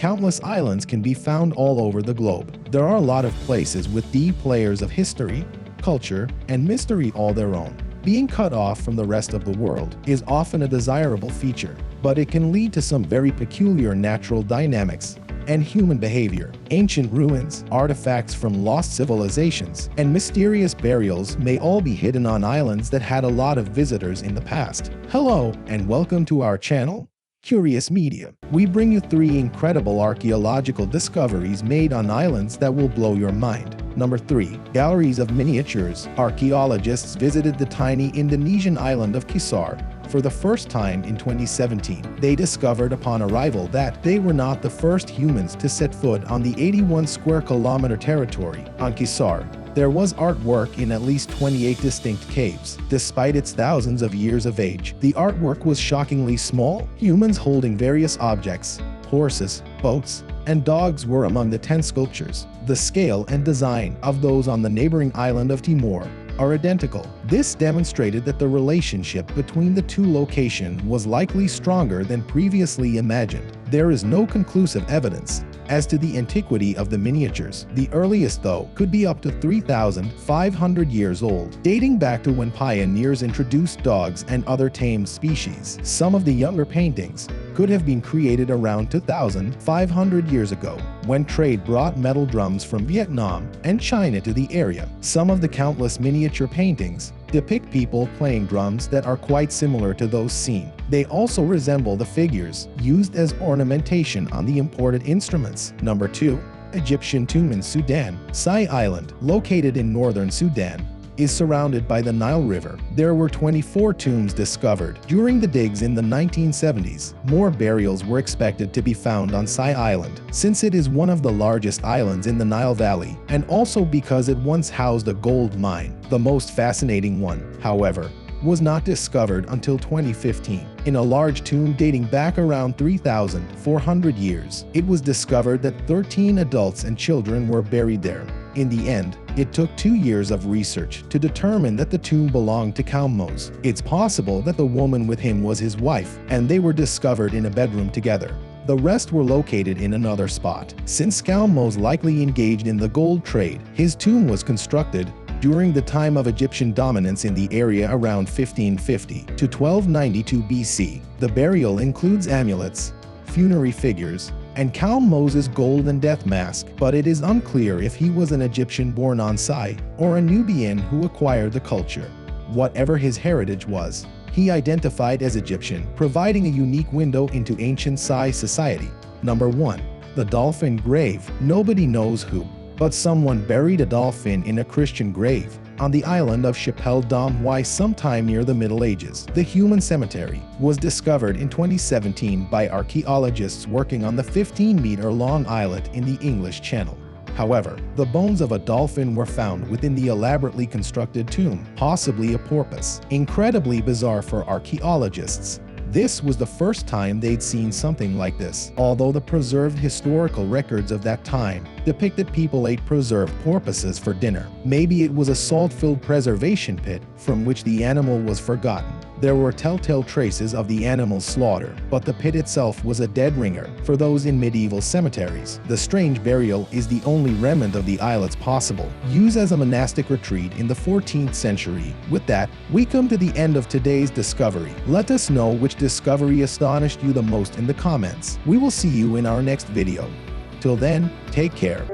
countless islands can be found all over the globe. There are a lot of places with deep layers of history, culture, and mystery all their own. Being cut off from the rest of the world is often a desirable feature, but it can lead to some very peculiar natural dynamics and human behavior. Ancient ruins, artifacts from lost civilizations, and mysterious burials may all be hidden on islands that had a lot of visitors in the past. Hello, and welcome to our channel, Curious Media. We bring you 3 incredible archaeological discoveries made on islands that will blow your mind. Number 3. Galleries of miniatures. Archaeologists visited the tiny Indonesian island of Kisar for the first time in 2017. They discovered upon arrival that they were not the first humans to set foot on the 81 square kilometer territory on Kisar. There was artwork in at least 28 distinct caves. Despite its thousands of years of age, the artwork was shockingly small. Humans holding various objects, horses, boats, and dogs were among the 10 sculptures. The scale and design of those on the neighboring island of Timor are identical. This demonstrated that the relationship between the two locations was likely stronger than previously imagined. There is no conclusive evidence as to the antiquity of the miniatures. The earliest, though, could be up to 3,500 years old, dating back to when pioneers introduced dogs and other tame species. Some of the younger paintings could have been created around 2,500 years ago, when trade brought metal drums from Vietnam and China to the area. Some of the countless miniature paintings depict people playing drums that are quite similar to those seen. They also resemble the figures used as ornamentation on the imported instruments. Number 2. Egyptian tomb in Sudan. Sai Island, located in northern Sudan, is surrounded by the Nile River. There were 24 tombs discovered. During the digs in the 1970s, more burials were expected to be found on Sai Island, since it is one of the largest islands in the Nile Valley, and also because it once housed a gold mine. The most fascinating one, however, was not discovered until 2015. In a large tomb dating back around 3,400 years, it was discovered that 13 adults and children were buried there. In the end, it took 2 years of research to determine that the tomb belonged to Kalmos. It's possible that the woman with him was his wife, and they were discovered in a bedroom together. The rest were located in another spot. Since Kalmos likely engaged in the gold trade, his tomb was constructed during the time of Egyptian dominance in the area around 1550 to 1292 BC. The burial includes amulets, funerary figures, and Kalmos' golden death mask, but it is unclear if he was an Egyptian born on Sai or a Nubian who acquired the culture. Whatever his heritage was, he identified as Egyptian, providing a unique window into ancient Sai society. Number 1. The Dolphin Grave. Nobody knows who, but someone buried a dolphin in a Christian grave on the island of Chapelle d'Amboise sometime near the Middle Ages. The human cemetery was discovered in 2017 by archaeologists working on the 15-meter-long islet in the English Channel. However, the bones of a dolphin were found within the elaborately constructed tomb, possibly a porpoise. Incredibly bizarre for archaeologists. This was the first time they'd seen something like this, although the preserved historical records of that time depicted people ate preserved porpoises for dinner. Maybe it was a salt-filled preservation pit from which the animal was forgotten. There were telltale traces of the animal's slaughter, but the pit itself was a dead ringer for those in medieval cemeteries. The strange burial is the only remnant of the islets possible, used as a monastic retreat in the 14th century. With that, we come to the end of today's discovery. Let us know which discovery astonished you the most in the comments. We will see you in our next video. Till then, take care.